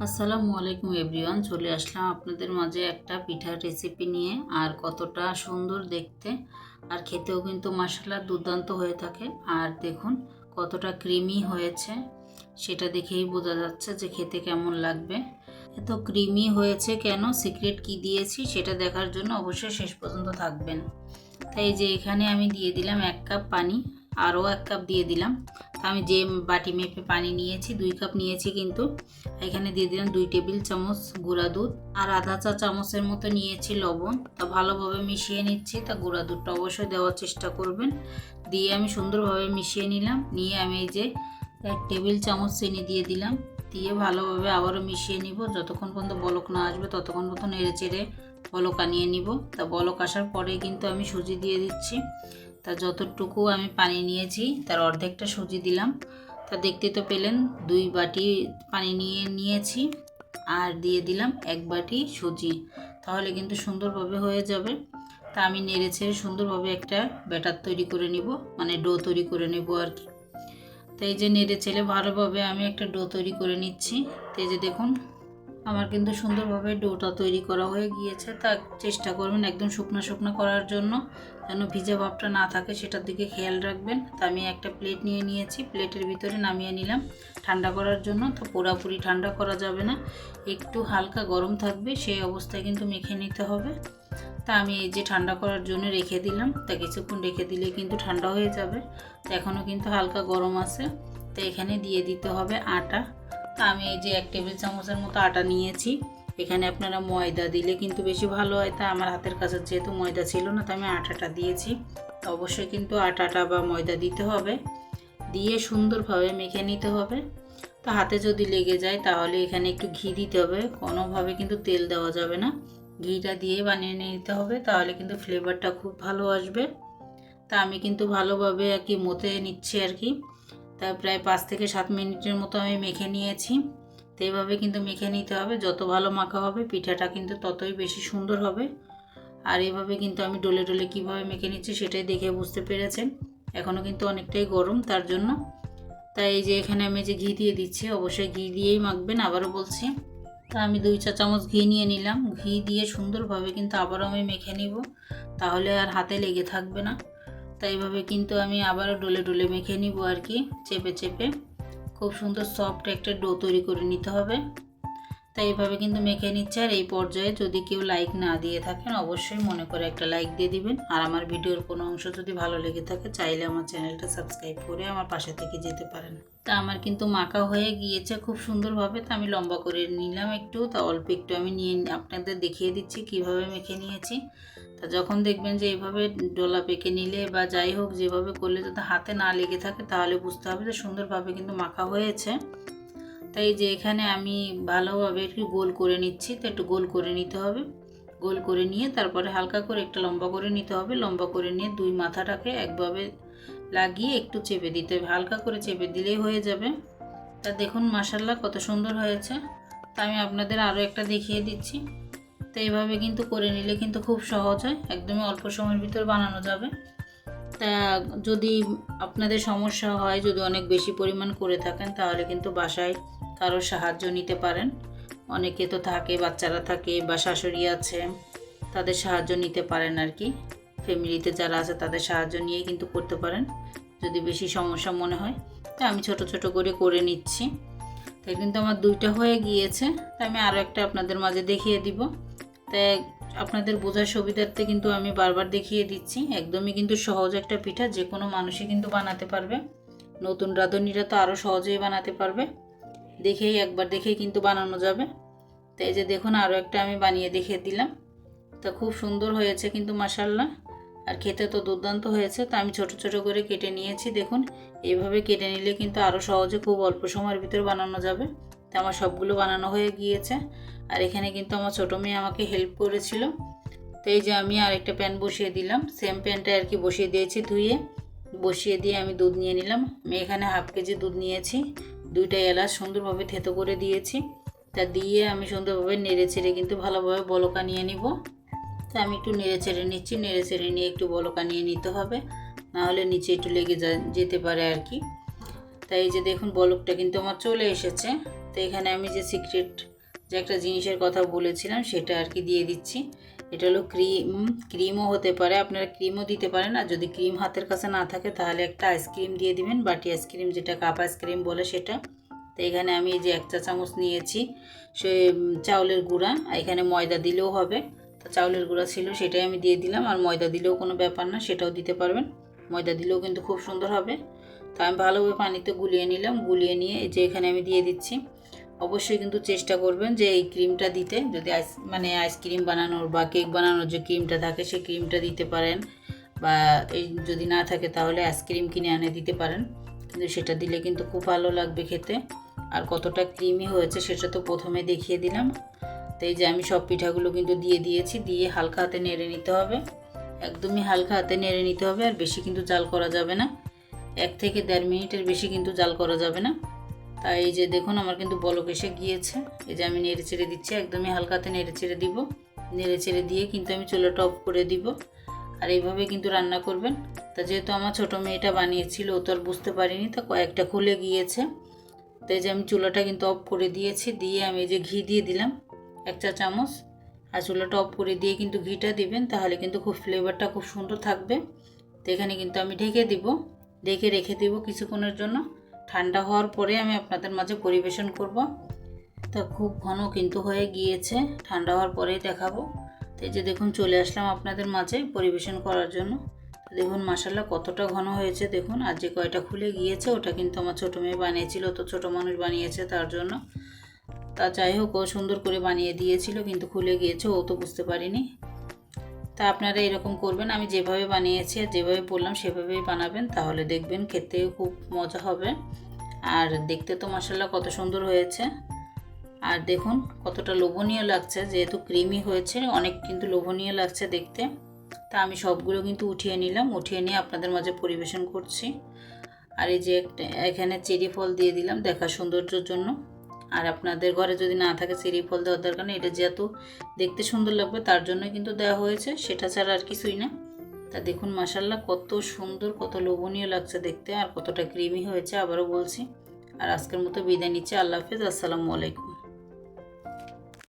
আসসালামু আলাইকুম এভরিওয়ান, চলে আসলাম আপনাদের মাঝে একটা পিঠার রেসিপি নিয়ে। আর কতটা সুন্দর দেখতে আর খেতেও কিন্তু মাশাআল্লাহ দুর্দান্ত হয়ে থাকে। আর দেখুন কতটা ক্রিমি হয়েছে, সেটা দেখেই বোঝা যাচ্ছে যে খেতে কেমন লাগবে। এত ক্রিমি হয়েছে কেন, সিক্রেট কি দিয়েছি সেটা দেখার জন্য অবশ্যই শেষ পর্যন্ত থাকবেন। তাই যে এখানে আমি দিয়ে দিলাম 1 কাপ পানি, আরও 1 কাপ দিয়ে দিলাম। আমি যে বাটি মেপে পানি নিয়েছি 2 কাপ নিয়েছি, কিন্তু এখানে দিয়ে দিলাম 2 টেবিল চামচ গুঁড়া দুধ আর আধা চা চামচের মতো নিয়েছি লবণ। তা ভালোভাবে মিশিয়ে নিচ্ছি। তা গুঁড়া দুধটা অবশ্যই দেওয়ার চেষ্টা করবেন। দিয়ে আমি সুন্দরভাবে মিশিয়ে নিলাম। নিয়ে আমি এই যে 1 টেবিল চামচ চিনি দিয়ে দিলাম। দিয়ে ভালোভাবে আবারও মিশিয়ে নিব। যতক্ষণ পর্যন্ত বলক না আসবে ততক্ষণ পর্যন্ত নেড়ে চেড়ে বলক আনিয়ে নিব। তা বলক আসার পরে কিন্তু আমি সুজি দিয়ে দিচ্ছি। তা যতটুকু আমি পানি নিয়েছি তার অর্ধেকটা সুজি দিলাম। তা দেখতে তো পেলেন 2 বাটি পানি নিয়েছি আর দিয়ে দিলাম 1 বাটি সুজি। তাহলে কিন্তু সুন্দরভাবে হয়ে যাবে। তা আমি নেড়ে ছেড়ে সুন্দরভাবে একটা ব্যাটার তৈরি করে নিব, মানে ডো তৈরি করে নেব আর কি। তো এই যে নেড়ে চেড়ে ভালোভাবে আমি একটা ডো তৈরি করে নিচ্ছি। তো এই যে দেখুন আমার কিন্তু সুন্দরভাবে ডোটা তৈরি করা হয়ে গিয়েছে। তা চেষ্টা করবেন একদম শুকনো শুকনো করার জন্য, যেন ভিজা ভাবটা না থাকে সেটার দিকে খেয়াল রাখবেন। তা আমি একটা প্লেট নিয়ে নিয়েছি, প্লেটের ভিতরে নামিয়ে নিলাম ঠান্ডা করার জন্য। তো পুরোপুরি ঠান্ডা করা যাবে না, একটু হালকা গরম থাকবে, সেই অবস্থায় কিন্তু মেখে নিতে হবে। তা আমি এই যে ঠান্ডা করার জন্য রেখে দিলাম। তা কিছুক্ষণ রেখে দিলে কিন্তু ঠান্ডা হয়ে যাবে। তো এখনও কিন্তু হালকা গরম আছে। তো এখানে দিয়ে দিতে হবে আটা। তা আমি এই যে 1 টেবিল চামচের মতো আটা নিয়েছি। এখানে আপনারা ময়দা দিলে কিন্তু বেশি ভালো হয়। তা আমার হাতের কাছে যেহেতু ময়দা ছিল না, তো আমি আটাটা দিয়েছি। তো অবশ্যই কিন্তু আটাটা বা ময়দা দিতে হবে। দিয়ে সুন্দরভাবে মেখে নিতে হবে। তো হাতে যদি লেগে যায় তাহলে এখানে একটু ঘি দিতে হবে, কোনোভাবে কিন্তু তেল দেওয়া যাবে না। ঘিটা দিয়ে বানিয়ে নিতে হবে, তাহলে কিন্তু ফ্লেভারটা খুব ভালো আসবে। তা আমি কিন্তু ভালোভাবে আর কি মতে নিচ্ছি আর কি। তা প্রায় 5 থেকে 7 মিনিটের মতো আমি মেখে নিয়েছি। তো এইভাবে কিন্তু মেখে নিতে হবে, যত ভালো মাখা হবে পিঠাটা কিন্তু ততই বেশি সুন্দর হবে। আর এভাবে কিন্তু আমি ডলে ডলে কীভাবে মেখে নিচ্ছি সেটাই দেখে বুঝতে পেরেছেন। এখনও কিন্তু অনেকটাই গরম, তার জন্য। তাই এই যে এখানে আমি যে ঘি দিয়ে দিচ্ছি, অবশ্যই ঘি দিয়েই মাখবেন, আবারও বলছি। তা আমি 2 চা চামচ ঘি নিয়ে নিলাম। ঘি দিয়ে সুন্দরভাবে কিন্তু আবারও আমি মেখে নিব, তাহলে আর হাতে লেগে থাকবে না। তাই এইভাবে কিন্তু আমি আবারও ডলে ডলে মেখে নিব আর কি, চেপে চেপে। খুব সুন্দর সফট একটা ডো তৈরি করে নিতে হবে। তাই এইভাবে কিন্তু মেখে নিচ্ছে। আর এই পর্যায়ে যদি কেউ লাইক না দিয়ে থাকেন অবশ্যই মনে করে একটা লাইক দিয়ে দিবেন। আর আমার ভিডিওর কোনো অংশ যদি ভালো লেগে থাকে চাইলে আমার চ্যানেলটা সাবস্ক্রাইব করে আমার পাশে থেকে যেতে পারেন। তা আমার কিন্তু মাখা হয়ে গিয়েছে খুব সুন্দরভাবে। তা আমি লম্বা করে নিলাম একটু, তা অল্প একটু আমি নিয়ে আপনাদের দেখিয়ে দিচ্ছি কিভাবে মেখে নিয়েছি। তা যখন দেখবেন যে এইভাবে ডোলা পেকে নিলে বা যাই হোক যেভাবে করলে যদি হাতে না লেগে থাকে তাহলে বুঝতে হবে যে সুন্দরভাবে কিন্তু মাখা হয়েছে। তাই যে এখানে আমি ভালোভাবে একটু গোল করে নিচ্ছি। তো একটু গোল করে নিতে হবে। গোল করে নিয়ে তারপরে হালকা করে একটা লম্বা করে নিতে হবে। লম্বা করে নিয়ে 2 মাথাটাকে একভাবে লাগিয়ে একটু চেপে দিতে হবে, হালকা করে চেপে দিলেই হয়ে যাবে। তা দেখুন মাশাআল্লাহ কত সুন্দর হয়েছে। তা আমি আপনাদের আরও একটা দেখিয়ে দিচ্ছি। তো এইভাবে কিন্তু করে নিলে কিন্তু খুব সহজ হয়, একদমই অল্প সময়ের ভিতর বানানো যাবে। তা যদি আপনাদের সমস্যা হয়, যদি অনেক বেশি পরিমাণ করে থাকেন তাহলে কিন্তু বাসায় কারোর সাহায্য নিতে পারেন। অনেকে তো থাকে, বাচ্চারা থাকে বা শাশুড়ি আছে, তাদের সাহায্য নিতে পারেন আর কি। ফ্যামিলিতে যারা আছে তাদের সাহায্য নিয়ে কিন্তু করতে পারেন যদি বেশি সমস্যা মনে হয়। তা আমি ছোট ছোট করে নিচ্ছি। তাই কিন্তু আমার 2টা হয়ে গিয়েছে। তাই আমি আরও একটা আপনাদের মাঝে দেখিয়ে দিব। তাই আপনাদের বোঝার সুবিধার্থে কিন্তু আমি বারবার দেখিয়ে দিচ্ছি। একদমই কিন্তু সহজ একটা পিঠা, যে কোনো মানুষই কিন্তু বানাতে পারবে। নতুন রাঁধুনিরা তো আরও সহজেই বানাতে পারবে। একবার দেখেই কিন্তু বানানো যাবে। তো এই যে দেখুন আরও একটা আমি বানিয়ে দেখিয়ে দিলাম। তা খুব সুন্দর হয়েছে কিন্তু মাশাআল্লাহ। আর খেতে তো দুর্দান্ত হয়েছে। তো আমি ছোট ছোট করে কেটে নিয়েছি। দেখুন এইভাবে কেটে নিলে কিন্তু আরও সহজে খুব অল্প সময়ের ভিতরে বানানো যাবে। তো আমার সবগুলো বানানো হয়ে গিয়েছে। আর এখানে কিন্তু আমার ছোটো মেয়ে আমাকে হেল্প করেছিল। তো এই যে আমি আরেকটা প্যান বসিয়ে দিলাম, সেম প্যানটা আর কি বসিয়ে দিয়েছি, ধুয়ে বসিয়ে দিয়ে আমি দুধ নিয়ে নিলাম। আমি এখানে হাফ কেজি দুধ নিয়েছি। 2টা এলাচ সুন্দরভাবে থেতো করে দিয়েছি। তা দিয়ে আমি সুন্দরভাবে নেড়ে চেড়ে কিন্তু ভালোভাবে বলকা নিয়ে নিব। তো আমি একটু নেড়ে চেড়ে নিচ্ছি। নেড়ে চেড়ে নিয়ে একটু বলকা নিয়ে নিতে হবে, নাহলে নিচে একটু লেগে যেতে পারে আর কি। তাই এই যে দেখুন বলকটা কিন্তু আমার চলে এসেছে। তো এখানে আমি যে সিক্রেট যে একটা জিনিসের কথা বলেছিলাম সেটা আর কি দিয়ে দিচ্ছি। এটা হলো ক্রিমও হতে পারে, আপনারা ক্রিমও দিতে পারেন। আর যদি ক্রিম হাতের কাছে না থাকে তাহলে একটা আইসক্রিম দিয়ে দিবেন, বাটি আইসক্রিম, যেটা কাপ আইসক্রিম বলে সেটা। তো এখানে আমি এই যে 1 চা চামচ নিয়েছি সে চাউলের গুঁড়া, এখানে ময়দা দিলেও হবে। তো চাউলের গুঁড়া ছিল সেটাই আমি দিয়ে দিলাম, আর ময়দা দিলেও কোনো ব্যাপার না, সেটাও দিতে পারবেন। ময়দা দিলেও কিন্তু খুব সুন্দর হবে। তো আমি ভালোভাবে পানিতে গুলিয়ে নিলাম, গুলিয়ে নিয়ে এই যে এখানে আমি দিয়ে দিচ্ছি। অবশ্যই কিন্তু চেষ্টা করবেন যে এই ক্রিমটা দিতে, যদি আইসক্রিম বানানোর বা কেক বানানোর যে ক্রিমটা থাকে সেই ক্রিমটা দিতে পারেন, বা এই যদি না থাকে তাহলে আইসক্রিম কিনে আনে দিতে পারেন, কিন্তু সেটা দিলে কিন্তু খুব ভালো লাগবে খেতে। আর কতটা ক্রিমি হয়েছে সেটা তো প্রথমে দেখিয়ে দিলাম। তো এই যে আমি সব পিঠাগুলো কিন্তু দিয়ে দিয়েছি, দিয়ে হালকা হাতে নেড়ে নিতে হবে, একদমই হালকা হাতে নেড়ে নিতে হবে। আর বেশি কিন্তু জাল করা যাবে না, 1 থেকে 1.5 মিনিটের বেশি কিন্তু জাল করা যাবে না। তাই এই যে দেখুন আমার কিন্তু বলক এসে গিয়েছে, এই যে আমি নেড়ে চেড়ে দিচ্ছি, একদমই হালকা হাতে নেড়ে চেড়ে দিব। নেড়ে চেড়ে দিয়ে কিন্তু আমি চুলাটা অফ করে দিব। আর এইভাবে কিন্তু রান্না করবেন। তা যেহেতু আমার ছোটো মেয়েটা বানিয়েছিল, ও তো আর বুঝতে পারিনি, তা কয়েকটা খুলে গিয়েছে। তো এই যে আমি চুলাটা কিন্তু অফ করে দিয়েছি, দিয়ে আমি এই যে ঘি দিয়ে দিলাম 1 চা চামচ। আর চুলাটা অফ করে দিয়ে কিন্তু ঘিটা দিবেন, তাহলে কিন্তু খুব ফ্লেভারটা খুব সুন্দর থাকবে। তো এখানে কিন্তু আমি ঢেকে দিব, ঢেকে রেখে দিব কিছুক্ষণের জন্য। ঠান্ডা হওয়ার পরে আমি আপনাদের মাঝে পরিবেশন করব। তা খুব ঘন কিন্তু হয়ে গিয়েছে, ঠান্ডা হওয়ার পরেই দেখাবো। তো এই যে দেখুন চলে আসলাম আপনাদের মাঝে পরিবেশন করার জন্য। তো দেখুন মাশাআল্লাহ কতটা ঘন হয়েছে দেখুন। আর যে কয়টা খুলে গিয়েছে ওটা কিন্তু আমার ছোটো মেয়ে বানিয়েছিল, তো ছোটো মানুষ বানিয়েছে তার জন্য। তা যাই হোক, ও সুন্দর করে বানিয়ে দিয়েছিল, কিন্তু খুলে গিয়েছে, ও তো বুঝতে পারিনি। তা আপনারা এরকম করবেন, আমি যেভাবে বানিয়েছি আর যেভাবে বললাম সেভাবেই বানাবেন, তাহলে দেখবেন খেতেও খুব মজা হবে। আর দেখতে তো মাশাআল্লাহ কত সুন্দর হয়েছে। আর দেখুন কতটা লোভনীয় লাগছে, যেহেতু ক্রিমি হয়েছে অনেক কিন্তু লোভনীয় লাগছে দেখতে। তা আমি সবগুলো কিন্তু উঠিয়ে নিলাম, উঠিয়ে নিয়ে আপনাদের মাঝে পরিবেশন করছি। আর এই যে এখানে চেরি ফল দিয়ে দিলাম দেখার সৌন্দর্যের জন্য। আর আপনাদের ঘরে যদি না থাকে চেরি ফল দেওয়ার দরকার নেই, এটা যেহেতু দেখতে সুন্দর লাগবে তার জন্য কিন্তু দেওয়া হয়েছে, সেটা ছাড়া আর কিছুই না। তা দেখুন মাশাআল্লাহ কত সুন্দর, কত লোভনীয় লাগছে দেখতে, আর কতটা ক্রিমি হয়েছে আবারও বলছি। আর আজকের মতো বিদায় নিচ্ছি, আল্লাহ হাফেজ, আসসালামু আলাইকুম।